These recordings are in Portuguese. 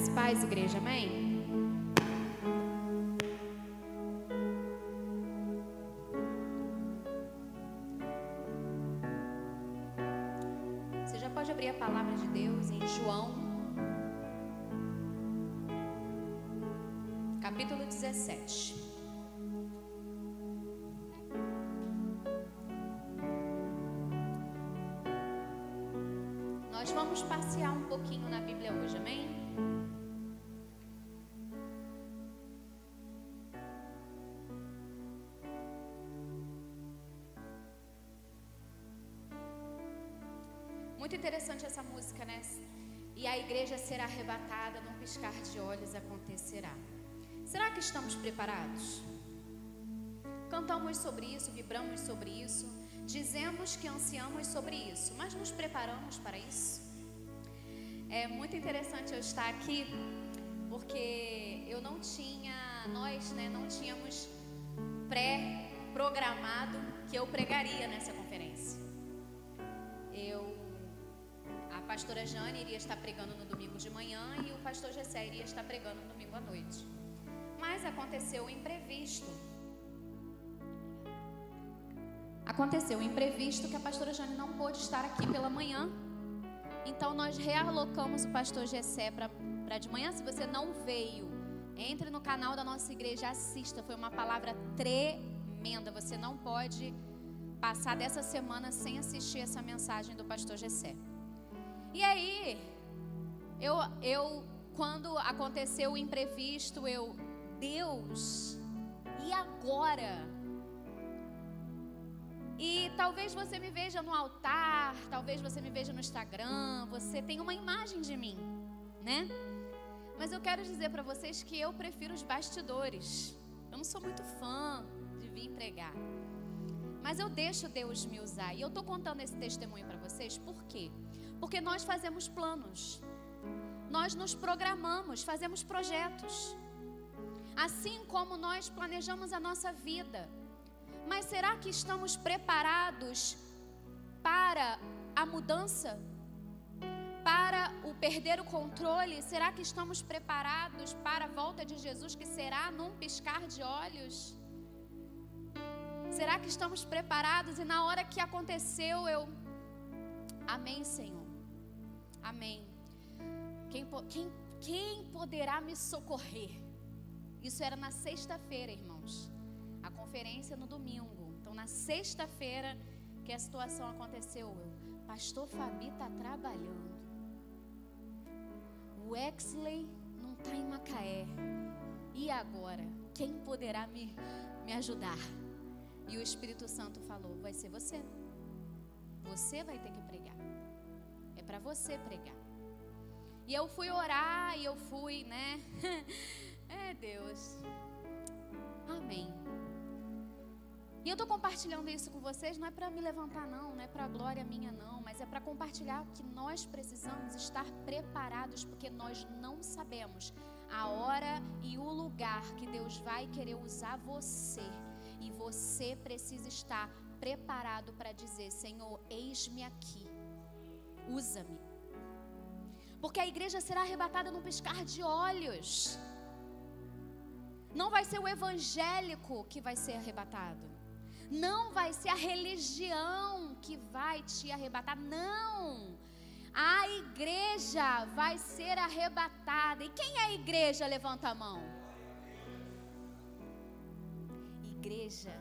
Graça e paz, igreja, amém? Você já pode abrir a palavra de Deus em João, capítulo 17. Nós vamos passear um pouquinho na Bíblia hoje, amém? Muito interessante essa música, né? E a igreja será arrebatada, num piscar de olhos acontecerá. Será que estamos preparados? Cantamos sobre isso, vibramos sobre isso, dizemos que ansiamos sobre isso, mas nos preparamos para isso? É muito interessante eu estar aqui, porque nós não tínhamos pré-programado que eu pregaria nessa conferência. A pastora Jane iria estar pregando no domingo de manhã e o pastor Gessé iria estar pregando no domingo à noite. Mas aconteceu o imprevisto. Aconteceu o imprevisto que a pastora Jane não pôde estar aqui pela manhã. Então nós realocamos o pastor Gessé para de manhã. Se você não veio, entre no canal da nossa igreja, assista. Foi uma palavra tremenda. Você não pode passar dessa semana sem assistir essa mensagem do pastor Gessé. E aí, quando aconteceu o imprevisto, Deus, e agora? E talvez você me veja no altar, talvez você me veja no Instagram, você tem uma imagem de mim, né? Mas eu quero dizer para vocês que eu prefiro os bastidores. Eu não sou muito fã de vir pregar. Mas eu deixo Deus me usar. E eu estou contando esse testemunho para vocês, por quê? Porque nós fazemos planos. Nós nos programamos, fazemos projetos. Assim como nós planejamos a nossa vida. Mas será que estamos preparados para a mudança? Para o perder o controle? Será que estamos preparados para a volta de Jesus, que será num piscar de olhos? Será que estamos preparados? E na hora que aconteceu, amém, Senhor. Amém. Quem poderá me socorrer? Isso era na sexta-feira, irmãos. A conferência no domingo. Então, na sexta-feira que a situação aconteceu, pastor Fabi está trabalhando. O Exley não está em Macaé. E agora? Quem poderá me ajudar? E o Espírito Santo falou, vai ser você. Você vai ter que pregar. É para você pregar. E eu fui orar e eu fui, né? É Deus. Amém. E eu estou compartilhando isso com vocês, não é para me levantar não é para glória minha não, mas é para compartilhar que nós precisamos estar preparados, porque nós não sabemos a hora e o lugar que Deus vai querer usar você. E você precisa estar preparado para dizer, Senhor, eis-me aqui, usa-me. Porque a igreja será arrebatada num piscar de olhos. Não vai ser o evangélico que vai ser arrebatado. Não vai ser a religião que vai te arrebatar. Não. A igreja vai ser arrebatada. E quem é a igreja? Levanta a mão. Igreja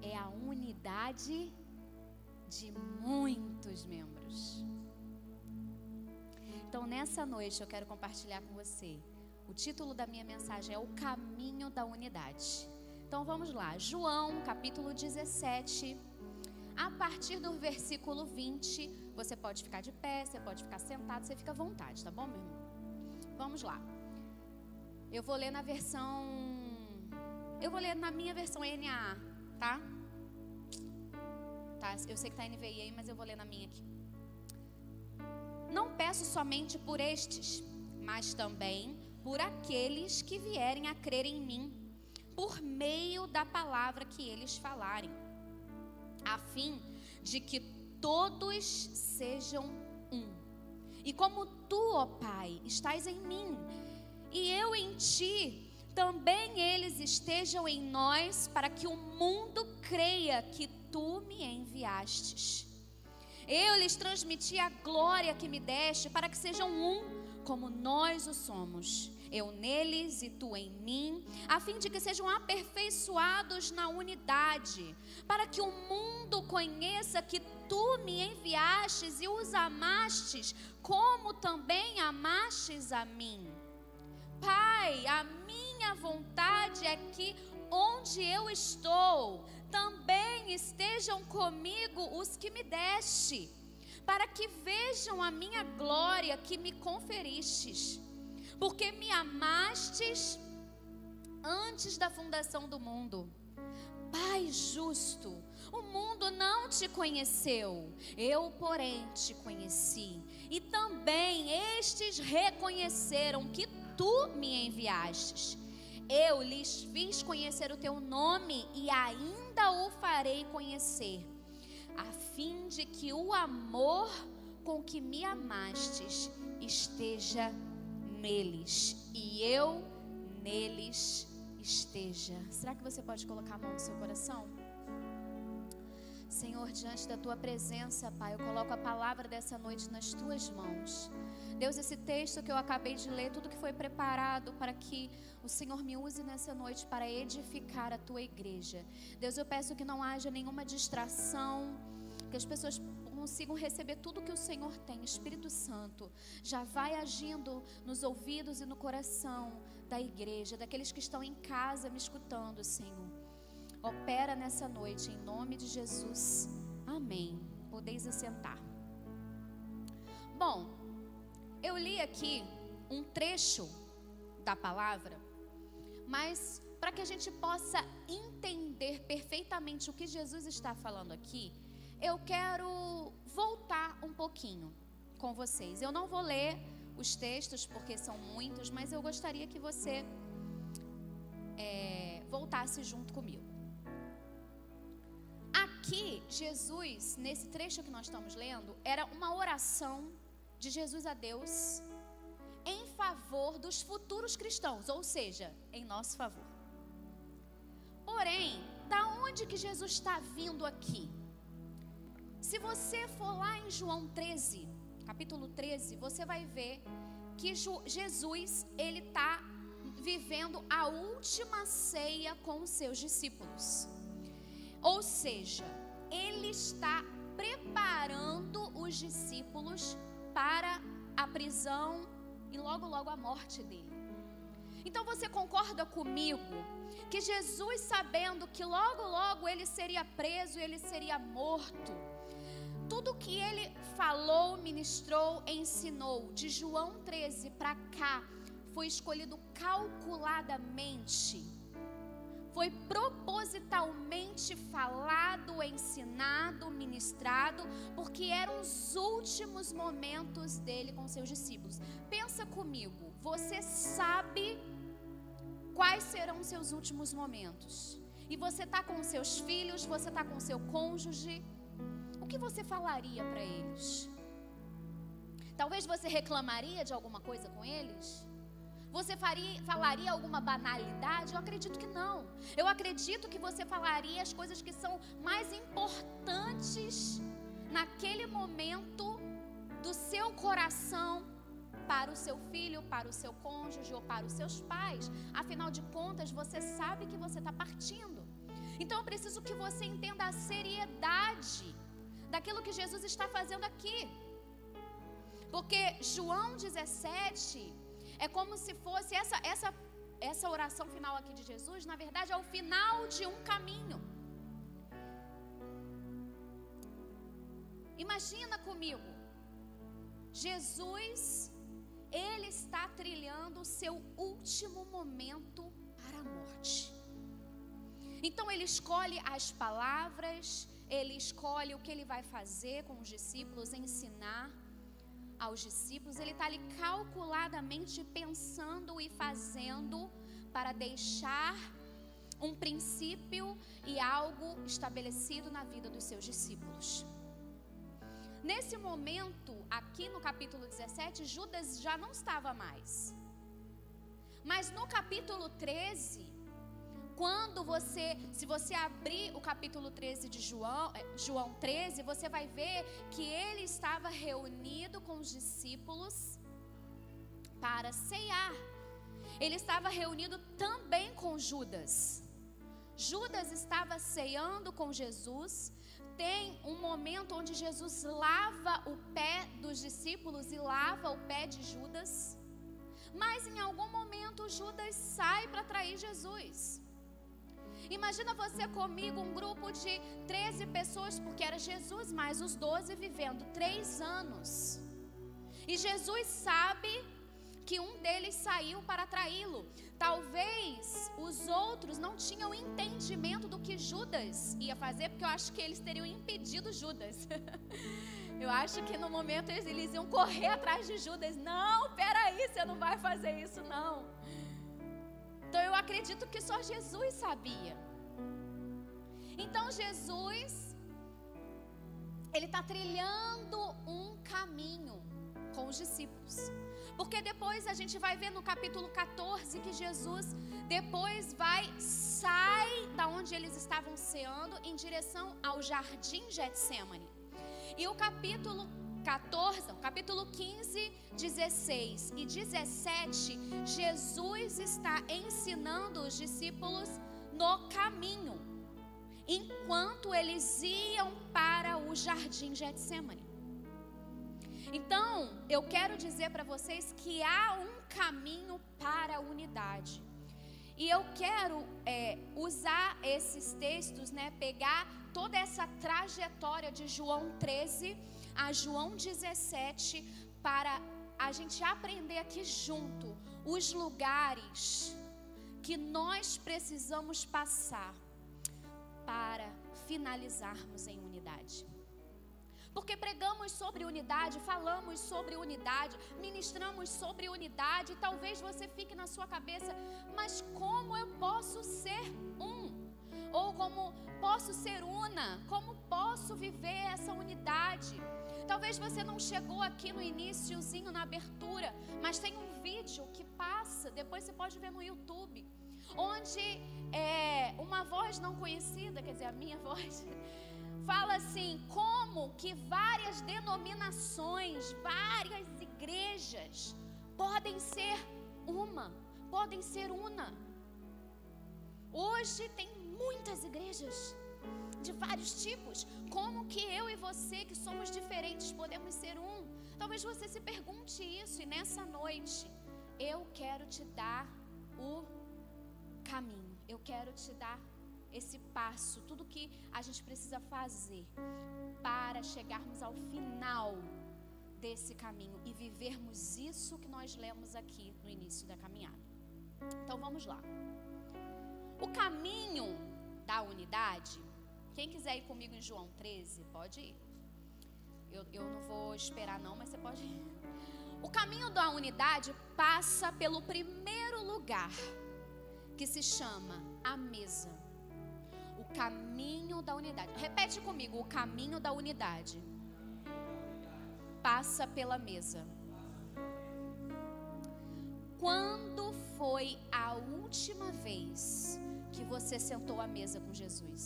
é a unidade de muitos membros. Então, nessa noite eu quero compartilhar com você. O título da minha mensagem é O Caminho da Unidade. Então vamos lá, João capítulo 17, a partir do versículo 20, você pode ficar de pé, você pode ficar sentado, você fica à vontade, tá bom, meu irmão? Vamos lá. Eu vou ler na minha versão NAA, tá? Eu sei que tá NVI aí, mas eu vou ler na minha aqui. Não peço somente por estes, mas também por aqueles que vierem a crer em mim, por meio da palavra que eles falarem, a fim de que todos sejam um, E como tu, ó Pai, estás em mim, e eu em ti, também eles estejam em nós, para que o mundo creia que tu me enviastes. Eu lhes transmiti a glória que me deste, para que sejam um, como nós o somos. Eu neles e tu em mim, a fim de que sejam aperfeiçoados na unidade, para que o mundo conheça que tu me enviastes e os amastes, como também amastes a mim. Pai, a minha vontade é que onde eu estou, também estejam comigo os que me deste, para que vejam a minha glória que me conferistes, porque me amastes antes da fundação do mundo. Pai justo, o mundo não te conheceu, eu, porém, te conheci, e também estes reconheceram que tu me enviastes. Eu lhes fiz conhecer o teu nome e ainda o farei conhecer, a fim de que o amor com que me amastes esteja neles e eu neles esteja. Será que você pode colocar a mão no seu coração? Senhor, diante da tua presença, Pai, eu coloco a palavra dessa noite nas tuas mãos. Deus, esse texto que eu acabei de ler, tudo que foi preparado para que o Senhor me use nessa noite para edificar a tua igreja. Deus, eu peço que não haja nenhuma distração, que as pessoas consigam receber tudo que o Senhor tem. Espírito Santo, já vai agindo nos ouvidos e no coração da igreja, daqueles que estão em casa me escutando, Senhor. Opera nessa noite, em nome de Jesus. Amém. Podeis assentar. Bom, eu li aqui um trecho da palavra, mas para que a gente possa entender perfeitamente o que Jesus está falando aqui, eu quero voltar um pouquinho com vocês. Eu não vou ler os textos porque são muitos, mas eu gostaria que você voltasse junto comigo. Aqui, Jesus, nesse trecho que nós estamos lendo, era uma oração de Jesus a Deus em favor dos futuros cristãos, ou seja, em nosso favor. Porém, da onde que Jesus está vindo aqui? Se você for lá em João 13, capítulo 13, você vai ver que Jesus, ele está vivendo a última ceia com os seus discípulos. Ou seja, ele está preparando os discípulos para a prisão e logo logo a morte dele. Então você concorda comigo que Jesus, sabendo que logo logo ele seria preso e ele seria morto, tudo que ele falou, ministrou, ensinou de João 13 para cá foi escolhido calculadamente, foi propositalmente falado, ensinado, ministrado, porque eram os últimos momentos dele com seus discípulos. Pensa comigo, você sabe quais serão os seus últimos momentos, e você está com os seus filhos, você está com o seu cônjuge, o que você falaria para eles? Talvez você reclamaria de alguma coisa com eles? Você falaria alguma banalidade? Eu acredito que não. Eu acredito que você falaria as coisas que são mais importantes naquele momento do seu coração para o seu filho, para o seu cônjuge ou para os seus pais. Afinal de contas, você sabe que você está partindo. Então eu preciso que você entenda a seriedade daquilo que Jesus está fazendo aqui. Porque João 17... é como se fosse essa oração final aqui de Jesus, na verdade é o final de um caminho. Imagina comigo, Jesus, ele está trilhando o seu último momento para a morte. Então ele escolhe as palavras, ele escolhe o que ele vai fazer com os discípulos, ensinar aos discípulos. Ele está ali calculadamente pensando e fazendo para deixar um princípio e algo estabelecido na vida dos seus discípulos. Nesse momento, aqui no capítulo 17, Judas já não estava mais. Mas no capítulo 13, se você abrir o capítulo 13 de João 13, você vai ver que ele estava reunido com os discípulos para ceiar. Ele estava reunido também com Judas. Judas estava ceando com Jesus. Tem um momento onde Jesus lava o pé dos discípulos e lava o pé de Judas. Mas em algum momento Judas sai para trair Jesus. Imagina você comigo, um grupo de 13 pessoas, porque era Jesus mais os 12 vivendo 3 anos. E Jesus sabe que um deles saiu para traí-lo. Talvez os outros não tinham entendimento do que Judas ia fazer, porque eu acho que eles teriam impedido Judas. Eu acho que no momento eles iam correr atrás de Judas. Não, peraí, você não vai fazer isso não. Então eu acredito que só Jesus sabia. Então Jesus, ele está trilhando um caminho com os discípulos. Porque depois a gente vai ver no capítulo 14 que Jesus depois sai da onde eles estavam ceando em direção ao jardim Getsêmani. E o capítulo 14, capítulo 15, 16 e 17, Jesus está ensinando os discípulos no caminho, enquanto eles iam para o jardim Getsêmani. Então, eu quero dizer para vocês que há um caminho para a unidade. E eu quero usar esses textos, pegar toda essa trajetória de João 13 a João 17, para a gente aprender aqui junto os lugares que nós precisamos passar para finalizarmos em unidade. Porque pregamos sobre unidade, falamos sobre unidade, ministramos sobre unidade, e talvez você fique na sua cabeça, mas como eu posso ser um? Ou como posso ser una? Como posso viver essa unidade? Talvez você não chegou aqui no iniciozinho, na abertura, mas tem um vídeo que passa, depois você pode ver no YouTube, onde uma voz não conhecida, quer dizer, a minha voz, fala assim, como que várias denominações, várias igrejas podem ser podem ser una. Hoje tem muitas igrejas de vários tipos. Como que eu e você, que somos diferentes, podemos ser um? Talvez você se pergunte isso, e nessa noite eu quero te dar o caminho. Eu quero te dar esse passo, tudo que a gente precisa fazer para chegarmos ao final desse caminho e vivermos isso que nós lemos aqui no início da caminhada. Então vamos lá. O caminho da unidade, quem quiser ir comigo em João 13, pode ir. Eu não vou esperar não, mas você pode ir. O caminho da unidade passa pelo primeiro lugar, que se chama a mesa. O caminho da unidade. Repete comigo, o caminho da unidade passa pela mesa. Quando foi a última vez que você sentou à mesa com Jesus?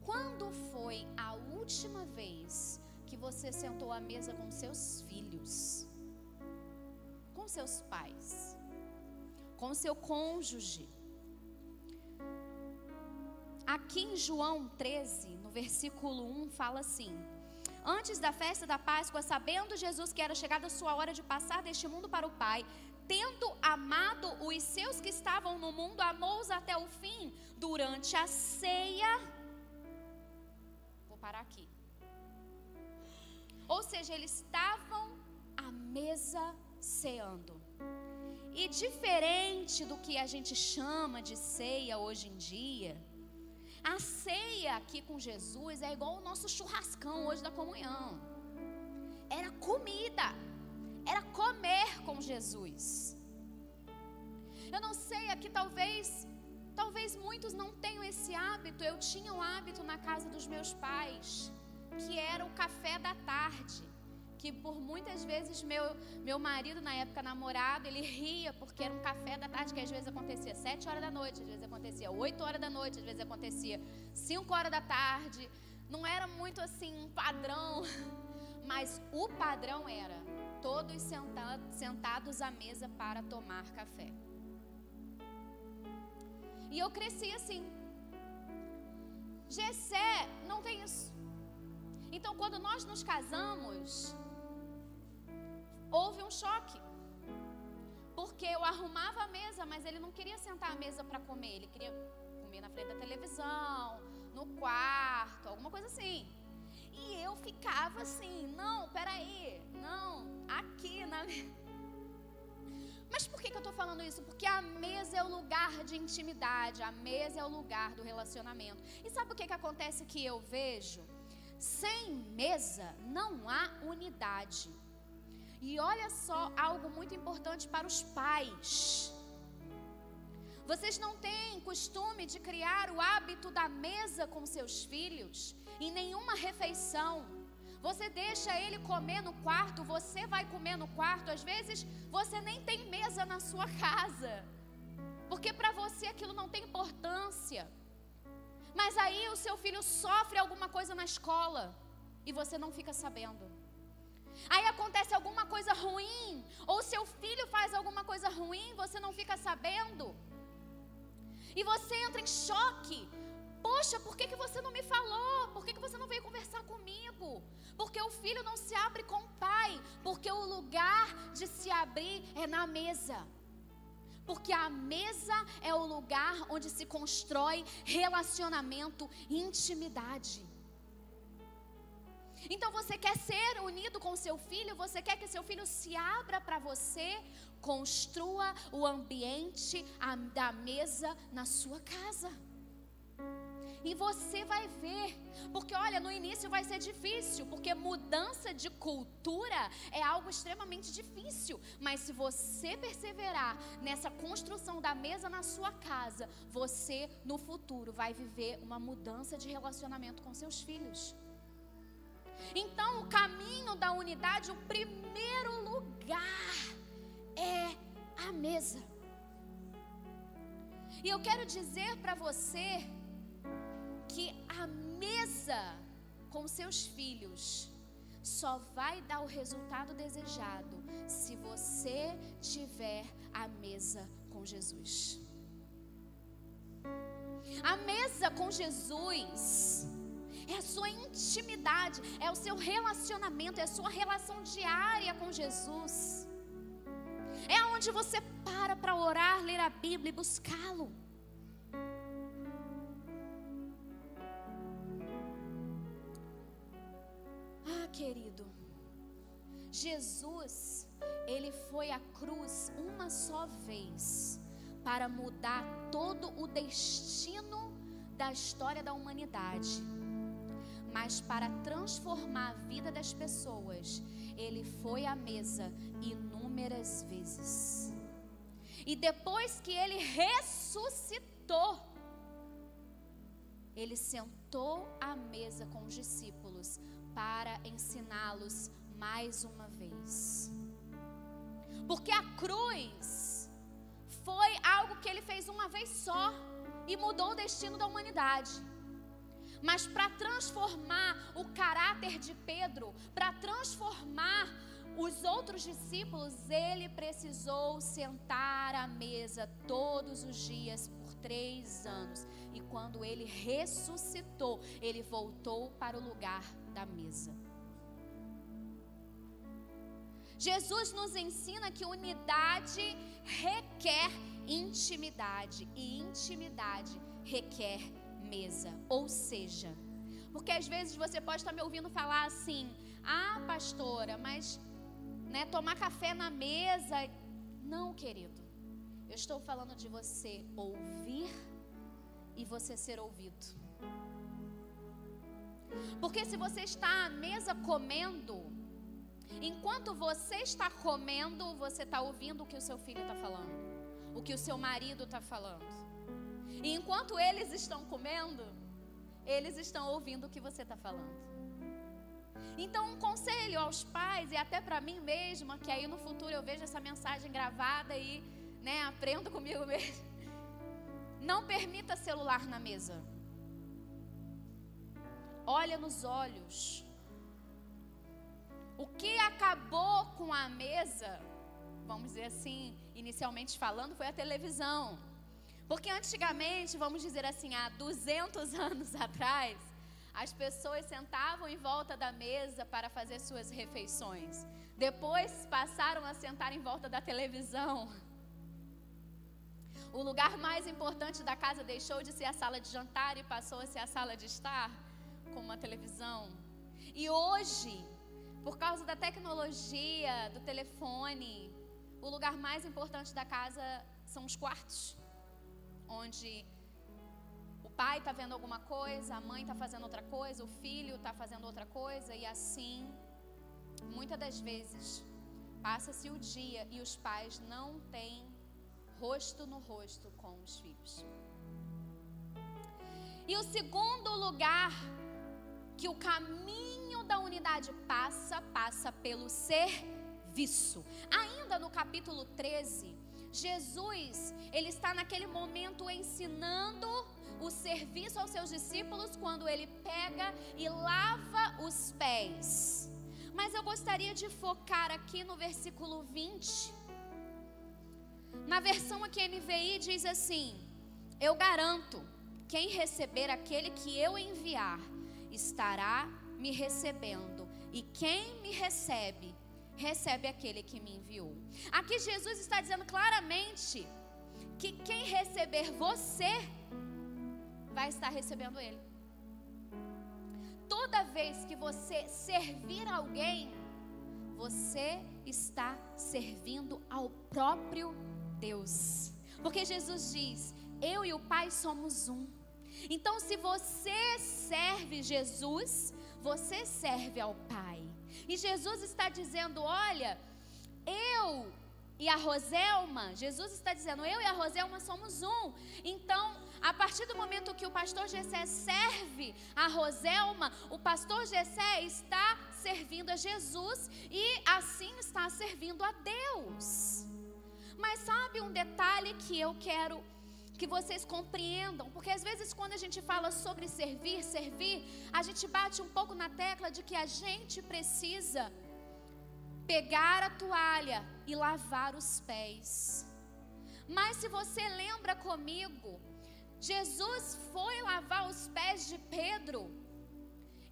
Quando foi a última vez que você sentou à mesa com seus filhos, com seus pais, com seu cônjuge? Aqui em João 13, no versículo 1, fala assim: antes da festa da Páscoa, sabendo Jesus que era chegada a sua hora de passar deste mundo para o Pai, tendo amado os seus que estavam no mundo, amou-os até o fim. Durante a ceia, vou parar aqui. Ou seja, eles estavam à mesa ceando. E diferente do que a gente chama de ceia hoje em dia, a ceia aqui com Jesus é igual o nosso churrascão hoje da comunhão. Era comida, era comer com Jesus. Eu não sei, aqui talvez muitos não tenham esse hábito. Eu tinha o hábito na casa dos meus pais que era o café da tarde, que por muitas vezes meu marido, na época namorado, ele ria porque era um café da tarde que às vezes acontecia 7 horas da noite, às vezes acontecia 8 horas da noite, às vezes acontecia 5 horas da tarde. Não era muito assim um padrão, mas o padrão era todos sentados à mesa para tomar café. E eu cresci assim. Jessé não tem isso. Então, quando nós nos casamos, houve um choque. Porque eu arrumava a mesa, mas ele não queria sentar à mesa para comer. Ele queria comer na frente da televisão, no quarto, alguma coisa assim. E eu ficava assim, não, peraí, não, aqui na mesa. Mas por que eu estou falando isso? Porque a mesa é o lugar de intimidade, a mesa é o lugar do relacionamento. E sabe o que acontece que eu vejo? Sem mesa não há unidade. E olha só algo muito importante para os pais. Vocês não têm costume de criar o hábito da mesa com seus filhos? Em nenhuma refeição. Você deixa ele comer no quarto, você vai comer no quarto. Às vezes você nem tem mesa na sua casa, porque para você aquilo não tem importância. Mas aí o seu filho sofre alguma coisa na escola e você não fica sabendo. Aí acontece alguma coisa ruim, ou seu filho faz alguma coisa ruim, você não fica sabendo. E você entra em choque. Poxa, por que você não me falou? Por que você não veio conversar comigo? Porque o filho não se abre com o pai. Porque o lugar de se abrir é na mesa. Porque a mesa é o lugar onde se constrói relacionamento e intimidade. Então você quer ser unido com seu filho, você quer que seu filho se abra para você, construa o ambiente da mesa na sua casa. E você vai ver, porque olha, no início vai ser difícil, porque mudança de cultura é algo extremamente difícil. Mas se você perseverar nessa construção da mesa na sua casa, você no futuro vai viver uma mudança de relacionamento com seus filhos. Então o caminho da unidade, o primeiro lugar é a mesa. E eu quero dizer para você que a mesa com seus filhos só vai dar o resultado desejado se você tiver a mesa com Jesus. A mesa com Jesus é a sua intimidade, é o seu relacionamento, é a sua relação diária com Jesus. É onde você para orar, ler a Bíblia e buscá-lo. Querido, Jesus, ele foi à cruz uma só vez para mudar todo o destino da história da humanidade. Mas para transformar a vida das pessoas, ele foi à mesa inúmeras vezes. E depois que ele ressuscitou, ele sentou à mesa com os discípulos para ensiná-los mais uma vez. Porque a cruz foi algo que ele fez uma vez só e mudou o destino da humanidade. Mas para transformar o caráter de Pedro, para transformar os outros discípulos, ele precisou sentar à mesa todos os dias por 3 anos. E quando ele ressuscitou, ele voltou para o lugar da mesa. Jesus nos ensina que unidade requer intimidade e intimidade requer mesa. Ou seja, porque às vezes você pode estar me ouvindo falar assim: ah, pastora, mas tomar café na mesa. Não, querido, eu estou falando de você ouvir e você ser ouvido. Porque se você está à mesa comendo, enquanto você está comendo, você está ouvindo o que o seu filho está falando, o que o seu marido está falando. E enquanto eles estão comendo, eles estão ouvindo o que você está falando. Então, um conselho aos pais e até para mim mesma, que aí no futuro eu vejo essa mensagem gravada e, aprendo comigo mesmo. Não permita celular na mesa. Olha nos olhos. O que acabou com a mesa, vamos dizer assim, inicialmente falando, foi a televisão. Porque antigamente, vamos dizer assim, há 200 anos atrás, as pessoas sentavam em volta da mesa para fazer suas refeições. Depois passaram a sentar em volta da televisão. O lugar mais importante da casa deixou de ser a sala de jantar e passou a ser a sala de estar, com uma televisão. E hoje, por causa da tecnologia, do telefone, o lugar mais importante da casa são os quartos, onde o pai está vendo alguma coisa, a mãe está fazendo outra coisa, o filho está fazendo outra coisa, e assim, muitas das vezes, passa-se o dia e os pais não têm rosto no rosto com os filhos. E o segundo lugar que o caminho da unidade passa pelo serviço. Ainda no capítulo 13, Jesus, ele está naquele momento ensinando o serviço aos seus discípulos, quando ele pega e lava os pés. Mas eu gostaria de focar aqui no versículo 20. Na versão aqui NVI diz assim: eu garanto, quem receber aquele que eu enviar, estará me recebendo, e quem me recebe, recebe aquele que me enviou. Aqui Jesus está dizendo claramente que quem receber você, vai estar recebendo ele. Toda vez que você servir alguém, você está servindo ao próprio Deus. Porque Jesus diz: eu e o Pai somos um. Então, se você serve Jesus, você serve ao Pai. E Jesus está dizendo: olha, eu e a Roselma, Jesus está dizendo, eu e a Roselma somos um. Então, a partir do momento que o pastor Gessé serve a Roselma, o pastor Gessé está servindo a Jesus e assim está servindo a Deus. Mas sabe um detalhe que eu quero que vocês compreendam? Porque às vezes quando a gente fala sobre servir, a gente bate um pouco na tecla de que a gente precisa pegar a toalha e lavar os pés. Mas se você lembra comigo, Jesus foi lavar os pés de Pedro.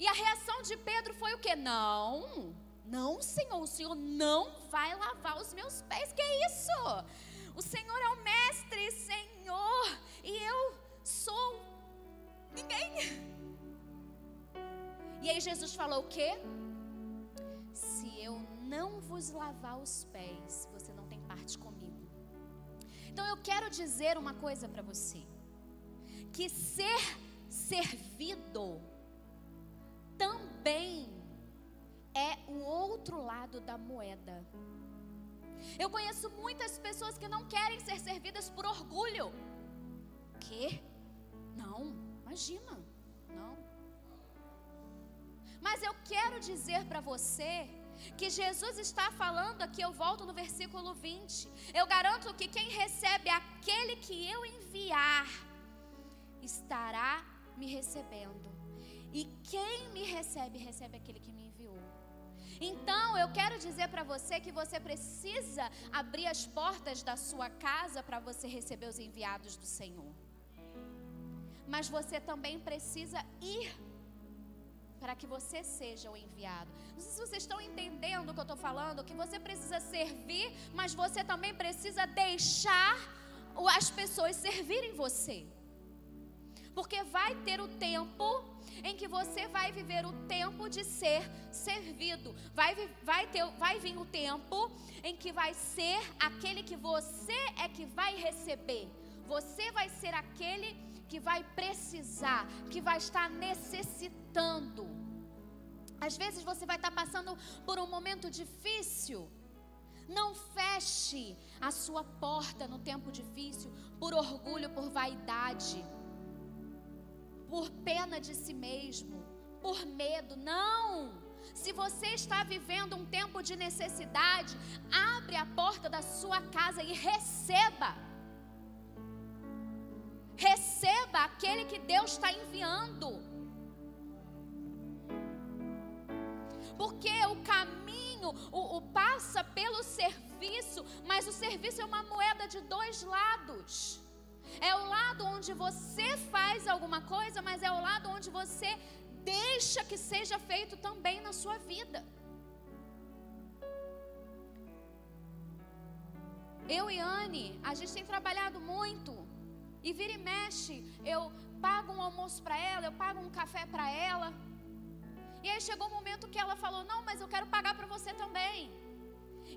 E a reação de Pedro foi o quê? Não, Senhor, o Senhor não vai lavar os meus pés. Que é isso? O Senhor é o mestre, Senhor, e eu sou ninguém. E aí Jesus falou o quê? Se eu não vos lavar os pés, você não tem parte comigo. Então eu quero dizer uma coisa para você, que ser servido também é o outro lado da moeda. Eu conheço muitas pessoas que não querem ser servidas por orgulho. Quê? Não, imagina, não. Mas eu quero dizer para você que Jesus está falando aqui, eu volto no versículo 20. Eu garanto que quem recebe aquele que eu enviar, estará me recebendo. E quem me recebe, recebe aquele que me enviou. Então eu quero dizer para você que você precisa abrir as portas da sua casa para você receber os enviados do Senhor. Mas você também precisa ir para que você seja o enviado. Não sei se vocês estão entendendo o que eu estou falando, que você precisa servir, mas você também precisa deixar as pessoas servirem você. Porque vai ter o tempo em que você vai viver o tempo de ser servido. Vai vir o tempo em que vai ser aquele que você é que vai receber. Você vai ser aquele que vai precisar, que vai estar necessitando. Às vezes você vai estar passando por um momento difícil. Não feche a sua porta no tempo difícil por orgulho, por vaidade, por pena de si mesmo, por medo. Não! Se você está vivendo um tempo de necessidade, abre a porta da sua casa e receba. Receba aquele que Deus está enviando. Porque o caminho, passa pelo serviço, mas o serviço é uma moeda de dois lados. É o lado onde você faz alguma coisa, mas é o lado onde você deixa que seja feito também na sua vida. Eu e Anne, a gente tem trabalhado muito. E vira e mexe, eu pago um almoço para ela, eu pago um café para ela. E aí chegou um momento que ela falou, não, mas eu quero pagar para você também.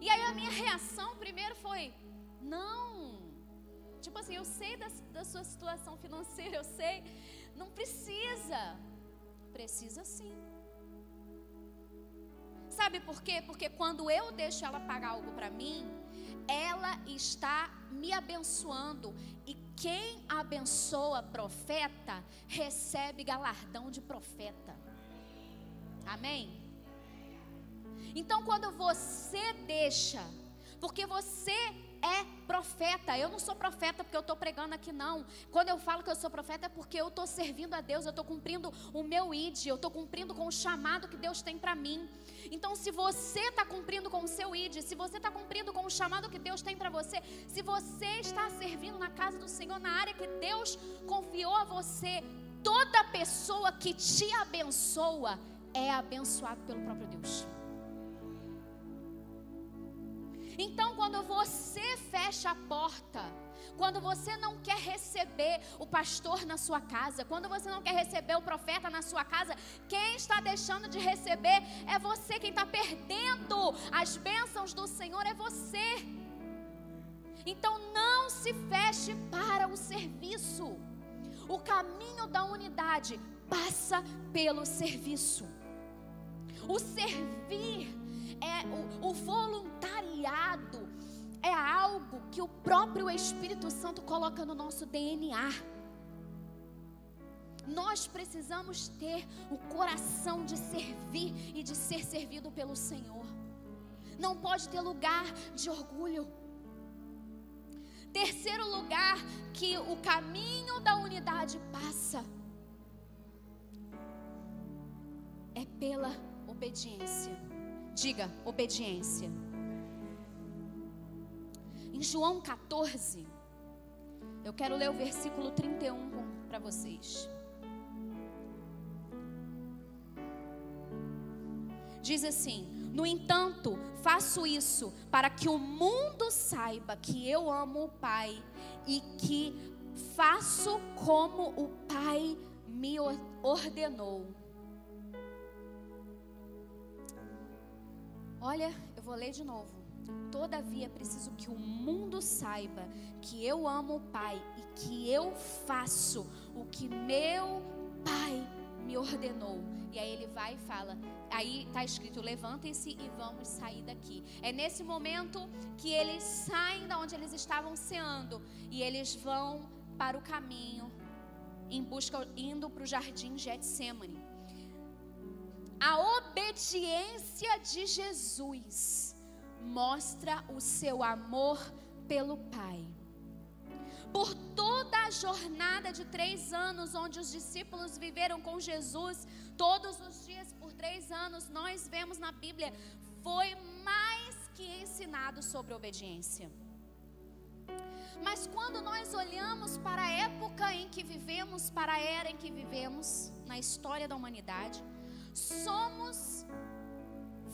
E aí a minha reação primeiro foi, não. Tipo assim, eu sei da sua situação financeira, eu sei. Não precisa. Precisa sim. Sabe por quê? Porque quando eu deixo ela pagar algo para mim, ela está me abençoando. E quem abençoa profeta, recebe galardão de profeta. Amém? Então quando você deixa, porque você é profeta. Eu não sou profeta porque eu estou pregando aqui, não. Quando eu falo que eu sou profeta é porque eu estou servindo a Deus, eu estou cumprindo o meu ID, eu estou cumprindo com o chamado que Deus tem para mim. Então se você está cumprindo com o seu ID, se você está cumprindo com o chamado que Deus tem para você, se você está servindo na casa do Senhor, na área que Deus confiou a você, toda pessoa que te abençoa é abençoado pelo próprio Deus. Então quando você fecha a porta, quando você não quer receber o pastor na sua casa, quando você não quer receber o profeta na sua casa, quem está deixando de receber é você. Quem está perdendo as bênçãos do Senhor é você. Então não se feche para o serviço. O caminho da unidade passa pelo serviço. O servir é o voluntariado, é algo que o próprio Espírito Santo coloca no nosso DNA. Nós precisamos ter o coração de servir e de ser servido pelo Senhor. Não pode ter lugar de orgulho. Terceiro lugar que o caminho da unidade passa é pela obediência. Diga, obediência. Em João 14, eu quero ler o versículo 31 para vocês. Diz assim: no entanto, faço isso para que o mundo saiba que eu amo o Pai e que faço como o Pai me ordenou. Olha, eu vou ler de novo. Todavia, preciso que o mundo saiba que eu amo o Pai e que eu faço o que meu Pai me ordenou. E aí ele vai e fala, aí está escrito, levantem-se e vamos sair daqui. É nesse momento que eles saem da onde eles estavam ceando e eles vão para o caminho, indo para o jardim Getsêmani. A obediência de Jesus mostra o seu amor pelo Pai. Por toda a jornada de 3 anos, onde os discípulos viveram com Jesus, todos os dias por 3 anos, nós vemos na Bíblia, foi mais que ensinado sobre obediência. Mas quando nós olhamos para a época em que vivemos, para a era em que vivemos, na história da humanidade,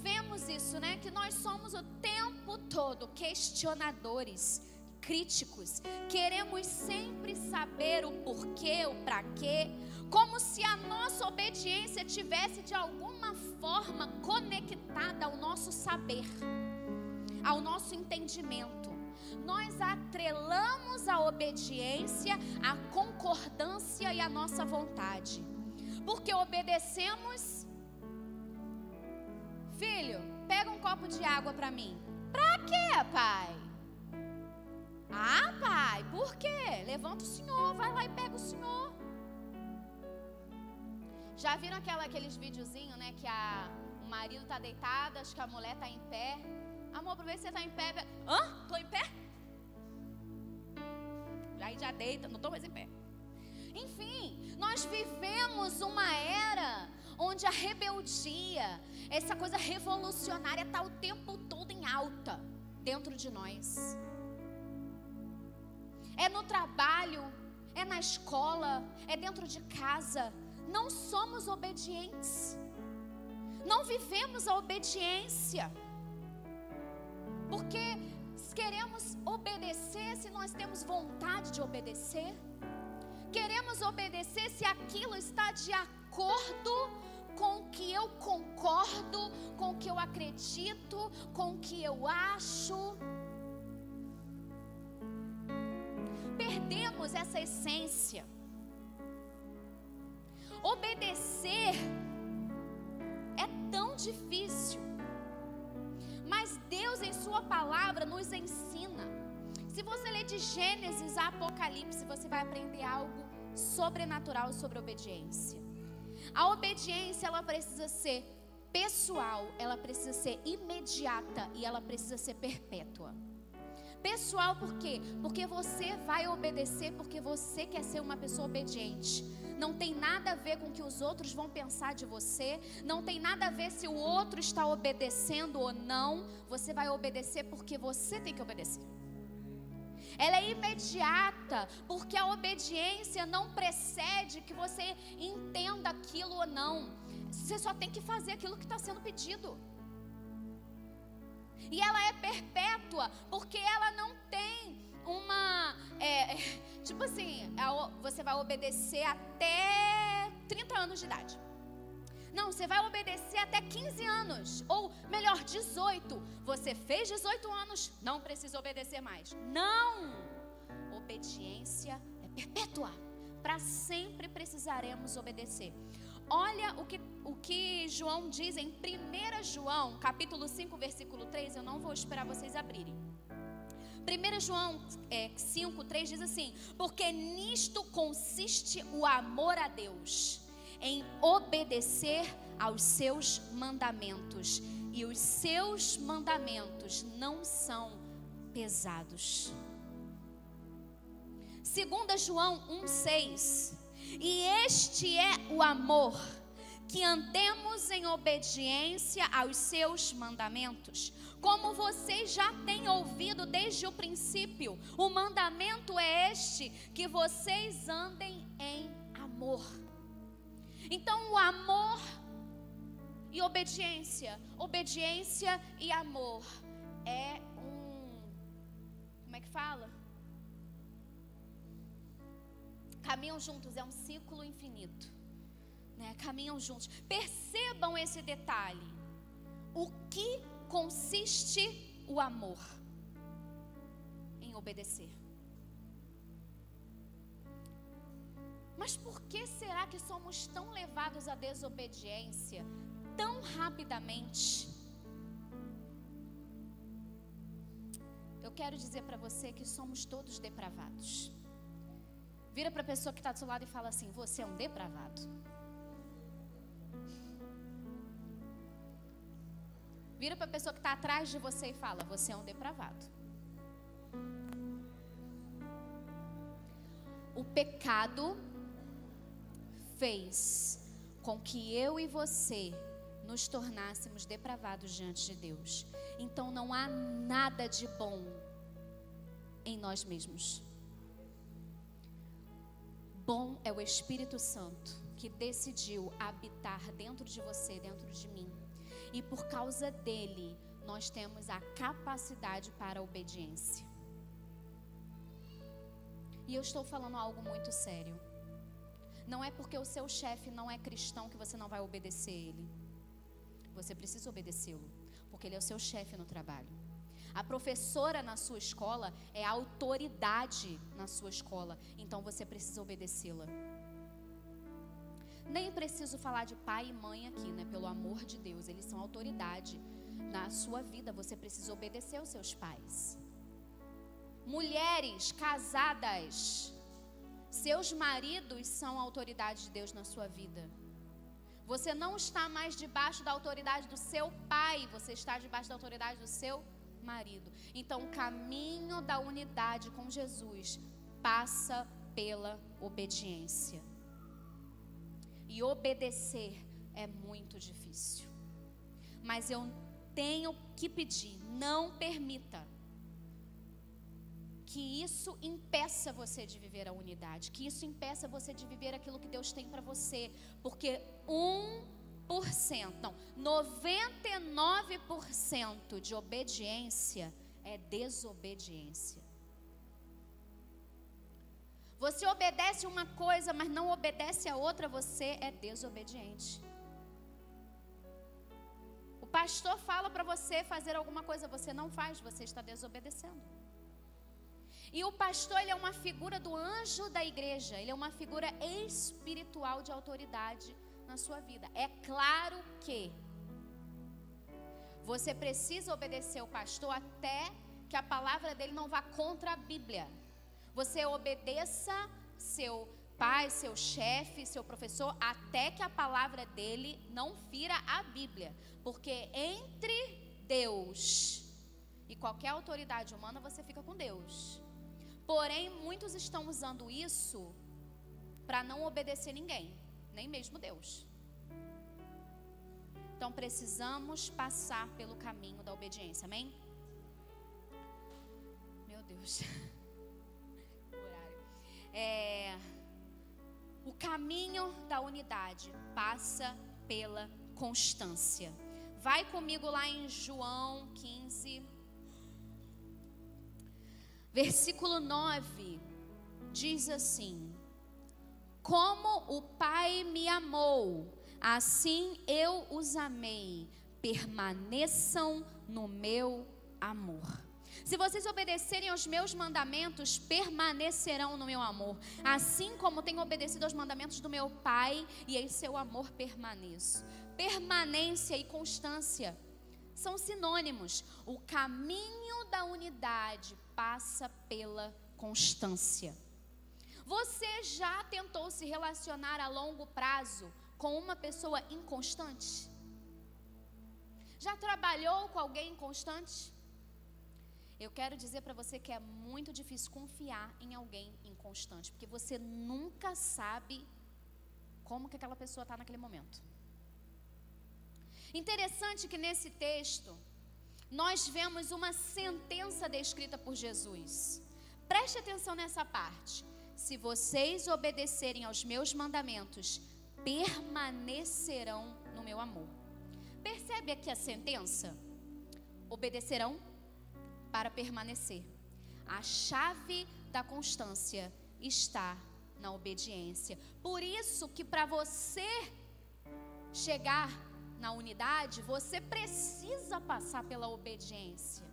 vemos isso, né? Que nós somos o tempo todo questionadores, críticos. Queremos sempre saber o porquê, o para quê. Como se a nossa obediência tivesse de alguma forma conectada ao nosso saber, ao nosso entendimento. Nós atrelamos a obediência à concordância e à nossa vontade. Porque obedecemos. Filho, pega um copo de água para mim. Pra quê, pai? Ah, pai, por quê? Levanta o senhor, vai lá e pega o senhor. Já viram aqueles videozinhos, né? Que O marido está deitado, acho que a mulher está em pé. Amor, aproveita que você está em pé. Hã? Estou em pé? Aí já deita, não estou mais em pé. Enfim, nós vivemos uma era onde a rebeldia, essa coisa revolucionária está o tempo todo em alta dentro de nós. É no trabalho, é na escola, é dentro de casa. Não somos obedientes. Não vivemos a obediência. Porque queremos obedecer se nós temos vontade de obedecer. Queremos obedecer se aquilo está de acordo com o que eu concordo, com o que eu acredito, com o que eu acho. Perdemos essa essência. Obedecer é tão difícil, mas Deus em sua palavra nos ensina. Se você ler de Gênesis a Apocalipse, você vai aprender algo sobrenatural sobre obediência. A obediência, ela precisa ser pessoal, ela precisa ser imediata e ela precisa ser perpétua. Pessoal, por quê? Porque você vai obedecer porque você quer ser uma pessoa obediente. Não tem nada a ver com o que os outros vão pensar de você. Não tem nada a ver se o outro está obedecendo ou não. Você vai obedecer porque você tem que obedecer. Ela é imediata, porque a obediência não precede que você entenda aquilo ou não. Você só tem que fazer aquilo que está sendo pedido. E ela é perpétua, porque ela não tem uma... tipo assim, você vai obedecer até 30 anos de idade. Não, você vai obedecer até 15 anos. Ou melhor, 18. Você fez 18 anos, não precisa obedecer mais. Não! Obediência é perpétua. Para sempre precisaremos obedecer. Olha o que João diz em 1 João, capítulo 5, versículo 3. Eu não vou esperar vocês abrirem. 1 João 5, 3 diz assim: porque nisto consiste o amor a Deus, em obedecer aos seus mandamentos. E os seus mandamentos não são pesados. 2 João 1,6: e este é o amor, que andemos em obediência aos seus mandamentos. Como vocês já têm ouvido desde o princípio, o mandamento é este, que vocês andem em amor. Então o amor e obediência e amor é como é que fala? Caminham juntos, é um ciclo infinito, né? Caminham juntos. Percebam esse detalhe. O que consiste o amor? Em obedecer. Mas por que será que somos tão levados à desobediência tão rapidamente? Eu quero dizer para você que somos todos depravados. Vira para a pessoa que está do seu lado e fala assim: você é um depravado. Vira para a pessoa que está atrás de você e fala: você é um depravado. O pecado fez com que eu e você nos tornássemos depravados diante de Deus. Então não há nada de bom em nós mesmos. Bom é o Espírito Santo que decidiu habitar dentro de você, dentro de mim. E por causa dele, nós temos a capacidade para a obediência. E eu estou falando algo muito sério. Não é porque o seu chefe não é cristão que você não vai obedecer ele. Você precisa obedecê-lo, porque ele é o seu chefe no trabalho. A professora na sua escola é a autoridade na sua escola, então você precisa obedecê-la. Nem preciso falar de pai e mãe aqui, né? Pelo amor de Deus, eles são autoridade na sua vida. Você precisa obedecer aos seus pais. Mulheres casadas, seus maridos são a autoridade de Deus na sua vida. Você não está mais debaixo da autoridade do seu pai, você está debaixo da autoridade do seu marido. Então, o caminho da unidade com Jesus passa pela obediência. E obedecer é muito difícil. Mas eu tenho que pedir, não permita que isso impeça você de viver a unidade, que isso impeça você de viver aquilo que Deus tem para você, porque 99% de obediência é desobediência. Você obedece uma coisa, mas não obedece a outra, você é desobediente. O pastor fala para você fazer alguma coisa, você não faz, você está desobedecendo. E o pastor, ele é uma figura do anjo da igreja, ele é uma figura espiritual de autoridade na sua vida. É claro que você precisa obedecer o pastor até que a palavra dele não vá contra a Bíblia. Você obedeça seu pai, seu chefe, seu professor, até que a palavra dele não fira a Bíblia. Porque entre Deus e qualquer autoridade humana, você fica com Deus. Porém, muitos estão usando isso para não obedecer ninguém, nem mesmo Deus. Então, precisamos passar pelo caminho da obediência, amém? Meu Deus. O caminho da unidade passa pela constância. Vai comigo lá em João 15, versículo 9, diz assim: como o Pai me amou, assim eu os amei, permaneçam no meu amor. Se vocês obedecerem aos meus mandamentos, permanecerão no meu amor, assim como tenho obedecido aos mandamentos do meu Pai, e em seu amor permaneço. Permanência e constância são sinônimos. O caminho da unidade passa pela constância. Você já tentou se relacionar a longo prazo com uma pessoa inconstante? Já trabalhou com alguém inconstante? Eu quero dizer para você que é muito difícil confiar em alguém inconstante, porque você nunca sabe como que aquela pessoa está naquele momento. Interessante que nesse texto nós vemos uma sentença descrita por Jesus. Preste atenção nessa parte. Se vocês obedecerem aos meus mandamentos, permanecerão no meu amor. Percebe aqui a sentença? Obedecerão para permanecer. A chave da constância está na obediência. Por isso que para você chegar na unidade, você precisa passar pela obediência.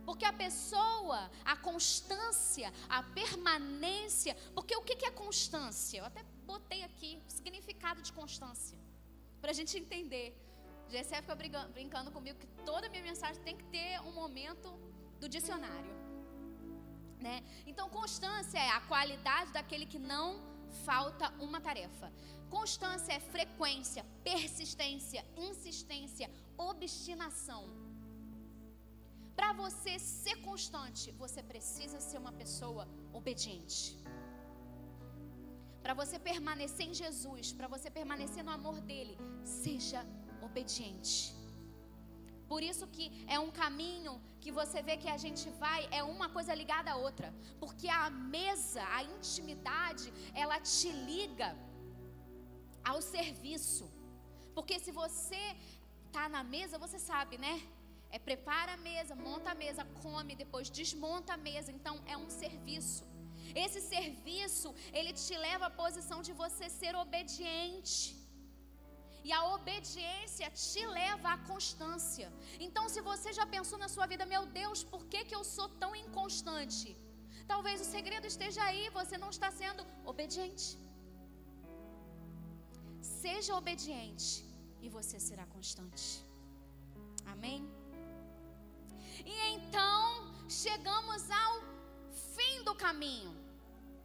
Porque a pessoa, a constância, a permanência, porque o que é constância? Eu até botei aqui o significado de constância, para a gente entender. Gessé fica brincando comigo que toda a minha mensagem tem que ter um momento do dicionário, né? Então, constância é a qualidade daquele que não falta uma tarefa. Constância é frequência, persistência, insistência, obstinação. Para você ser constante, você precisa ser uma pessoa obediente. Para você permanecer em Jesus, para você permanecer no amor dele, seja obediente. Por isso que é um caminho que você vê que a gente vai, é uma coisa ligada à outra. Porque a mesa, a intimidade, ela te liga ao serviço. Porque se você está na mesa, você sabe, né? Prepara a mesa, monta a mesa, come, depois desmonta a mesa. Então é um serviço. Esse serviço, ele te leva à posição de você ser obediente. E a obediência te leva à constância. Então, se você já pensou na sua vida, meu Deus, por que eu sou tão inconstante? Talvez o segredo esteja aí, você não está sendo obediente. Seja obediente e você será constante. Amém? E então, chegamos ao fim do caminho.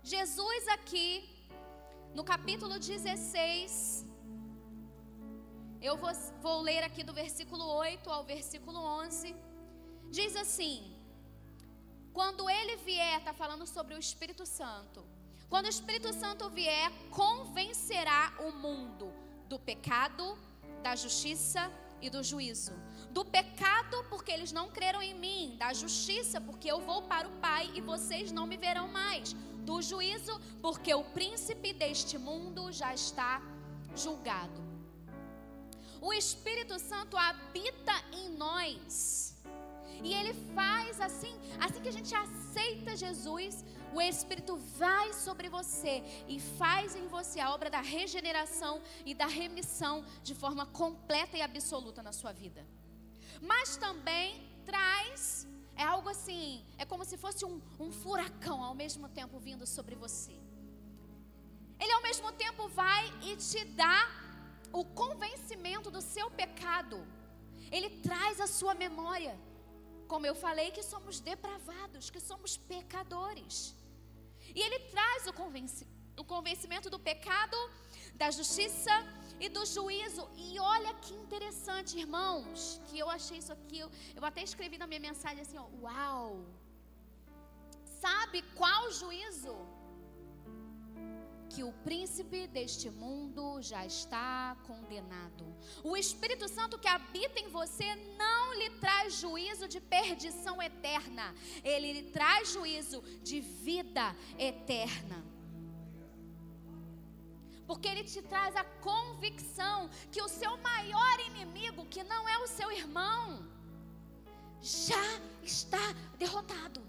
Jesus aqui no capítulo 16, eu vou ler aqui do versículo 8 ao versículo 11, diz assim: quando ele vier, está falando sobre o Espírito Santo, quando o Espírito Santo vier, convencerá o mundo do pecado, da justiça e do juízo. Do pecado, porque eles não creram em mim. Da justiça, porque eu vou para o Pai e vocês não me verão mais. Do juízo, porque o príncipe deste mundo já está julgado. O Espírito Santo habita em nós. E ele faz assim que a gente aceita Jesus, o Espírito vai sobre você e faz em você a obra da regeneração e da remissão de forma completa e absoluta na sua vida. Mas também traz, é algo assim, é como se fosse um furacão ao mesmo tempo vindo sobre você. Ele ao mesmo tempo vai e te dá o convencimento do seu pecado. Ele traz a sua memória. Como eu falei, que somos depravados, que somos pecadores. E ele traz o convencimento do pecado, da justiça e do juízo. E olha que interessante, irmãos, que eu achei isso aqui, eu até escrevi na minha mensagem assim, ó, uau! Sabe qual juízo? Que o príncipe deste mundo já está condenado. O Espírito Santo que habita em você não lhe traz juízo de perdição eterna. Ele lhe traz juízo de vida eterna. Porque ele te traz a convicção que o seu maior inimigo, que não é o seu irmão, já está derrotado.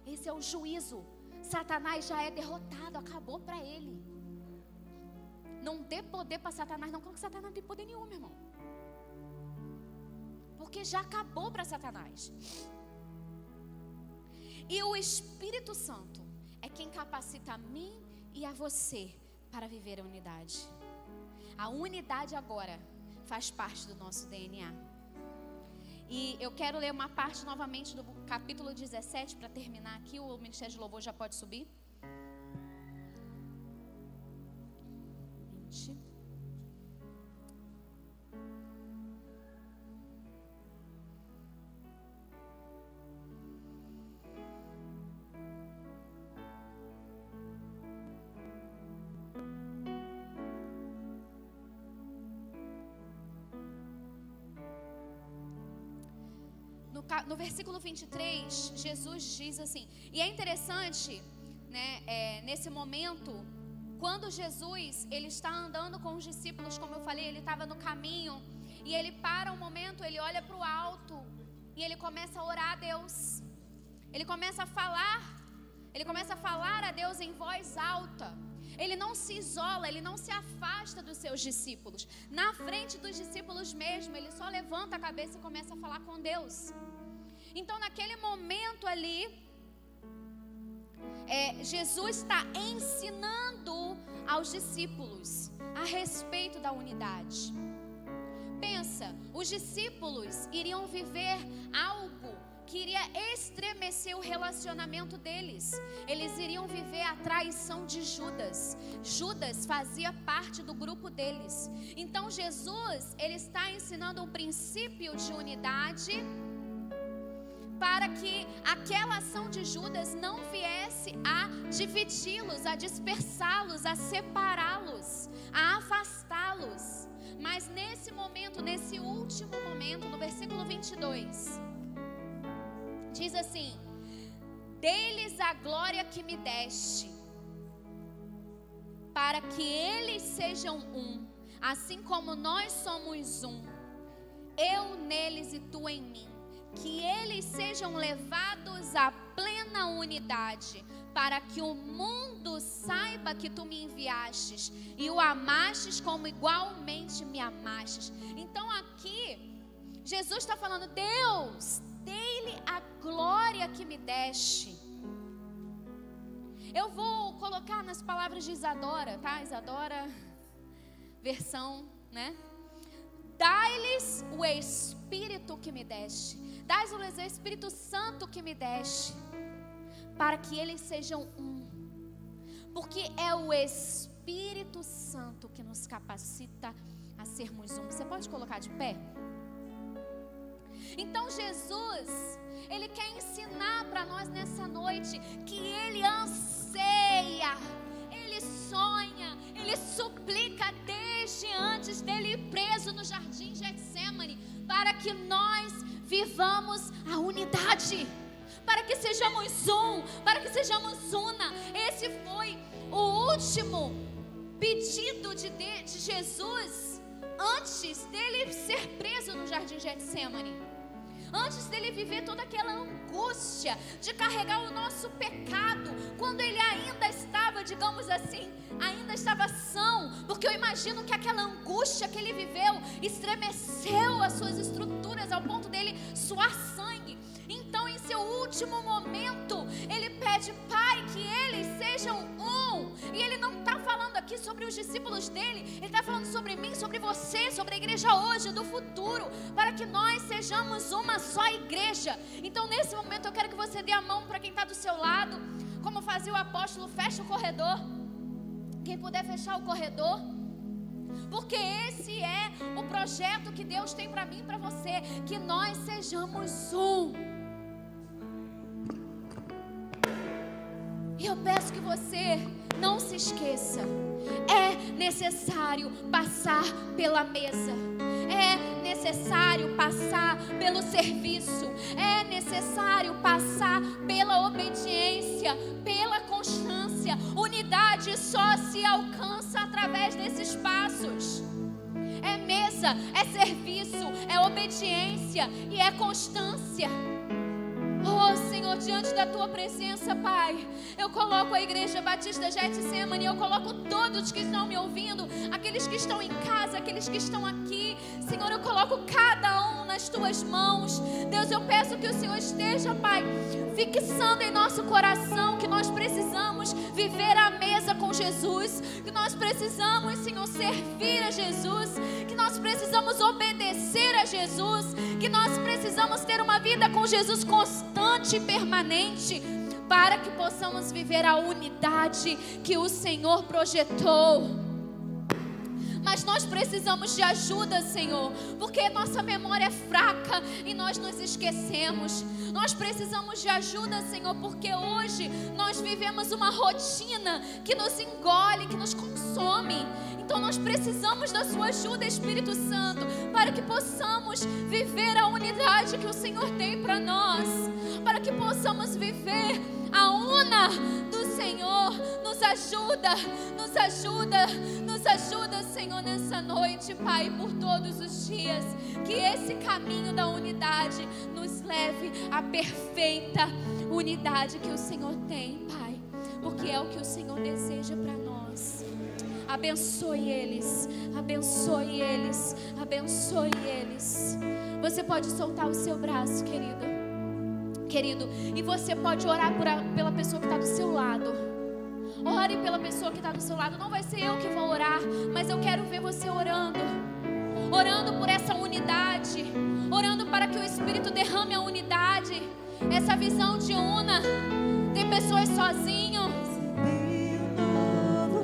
Esse é o juízo. Satanás já é derrotado, acabou para ele. Não dê poder para Satanás, não, porque Satanás não tem poder nenhum, meu irmão. Porque já acabou para Satanás. E o Espírito Santo é quem capacita a mim e a você para viver a unidade. A unidade agora faz parte do nosso DNA. E eu quero ler uma parte novamente do capítulo 17 para terminar aqui. O Ministério de Louvor já pode subir. 20. No versículo 23, Jesus diz assim, e é interessante, né, nesse momento, quando Jesus, ele está andando com os discípulos, como eu falei, ele estava no caminho, e ele para um momento, ele olha para o alto, e ele começa a orar a Deus, ele começa a falar a Deus em voz alta. Ele não se isola, ele não se afasta dos seus discípulos. Na frente dos discípulos mesmo, ele só levanta a cabeça e começa a falar com Deus. Então, naquele momento ali, Jesus está ensinando aos discípulos a respeito da unidade. Pensa, os discípulos iriam viver algo que iria estremecer o relacionamento deles. Eles iriam viver a traição de Judas. Judas fazia parte do grupo deles. Então Jesus, ele está ensinando um princípio de unidade para que aquela ação de Judas não viesse a dividi-los, a dispersá-los, a separá-los, a afastá-los. Mas nesse momento, nesse último momento, no versículo 22, diz assim: dei-lhes a glória que me deste, para que eles sejam um, assim como nós somos um, eu neles e tu em mim, que eles sejam levados à plena unidade, para que o mundo saiba que tu me enviastes e o amastes como igualmente me amastes. Então aqui Jesus está falando: Deus, dei-lhe a glória que me deste. Eu vou colocar nas palavras de Isadora, tá? Isadora, versão, né? Dai-lhes o Espírito que me deste. Dai-lhes o Espírito Santo que me deste, para que eles sejam um. Porque é o Espírito Santo que nos capacita a sermos um. Você pode colocar de pé? Então Jesus, Ele quer ensinar para nós nessa noite que Ele anseia, Ele sonha, Ele suplica desde antes dele ir preso no jardim Getsemane, para que nós vivamos a unidade, para que sejamos um, para que sejamos una. Esse foi o último pedido de Jesus antes dele ser preso no jardim Getsemane. Antes dele viver toda aquela angústia de carregar o nosso pecado, quando ele ainda estava, digamos assim, ainda estava são, porque eu imagino que aquela angústia que ele viveu estremeceu as suas estruturas ao ponto dele suar sangue. Então, em seu último momento, ele pede: Pai, que eles sejam um. E ele não está falando aqui sobre os discípulos dele, ele está falando sobre mim, sobre você, sobre a igreja hoje, do futuro, para que nós sejamos uma só igreja. Então, nesse momento, eu quero que você dê a mão para quem está do seu lado, como fazia o apóstolo. Fecha o corredor. Quem puder fechar o corredor, porque esse é o projeto que Deus tem para mim e para você, que nós sejamos um. E eu peço que você não se esqueça: é necessário passar pela mesa, é necessário passar pelo serviço, é necessário passar pela obediência, pela constância. Unidade só se alcança através desses passos. É mesa, é serviço, é obediência e é constância. Oh Senhor, diante da Tua presença, Pai, eu coloco a Igreja Batista Getsemane, eu coloco todos que estão me ouvindo, aqueles que estão em casa, aqueles que estão aqui. Senhor, eu coloco cada um nas Tuas mãos. Deus, eu peço que o Senhor esteja, Pai, fixando em nosso coração que nós precisamos viver à mesa com Jesus, que nós precisamos, Senhor, servir a Jesus, que nós precisamos obedecer a Jesus, que nós precisamos ter uma vida com Jesus constante e permanente, para que possamos viver a unidade que o Senhor projetou. Mas nós precisamos de ajuda, Senhor, porque nossa memória é fraca e nós nos esquecemos. Nós precisamos de ajuda, Senhor, porque hoje nós vivemos uma rotina que nos engole, que nos consome. Então nós precisamos da sua ajuda, Espírito Santo, para que possamos viver a unidade que o Senhor tem para nós, para que possamos viver a una do Senhor. Nos ajuda, nos ajuda, nos ajuda, Senhor, nessa noite, Pai, por todos os dias, que esse caminho da unidade nos leve à perfeita unidade que o Senhor tem, Pai, porque é o que o Senhor deseja para nós. Abençoe eles, abençoe eles, abençoe eles. Você pode soltar o seu braço, querido, e você pode orar pela pessoa que está do seu lado. Ore pela pessoa que está do seu lado. Não vai ser eu que vou orar, mas eu quero ver você orando por essa unidade, orando para que o Espírito derrame a unidade, essa visão de una. Tem pessoas sozinhas,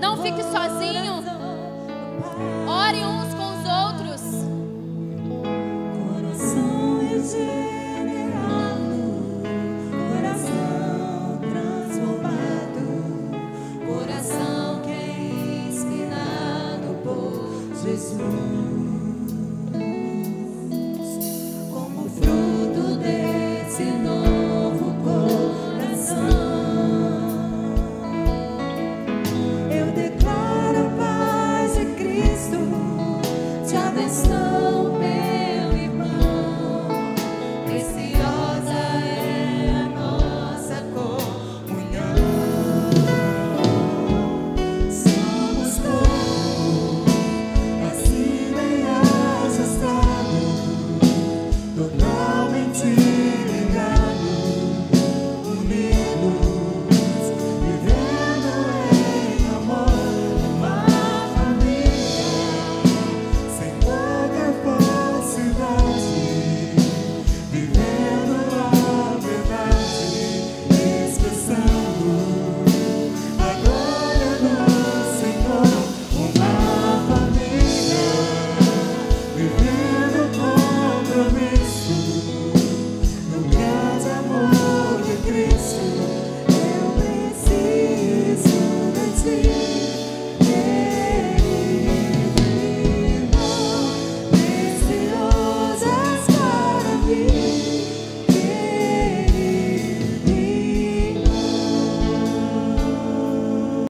não fique sozinho. Ore uns com os outros.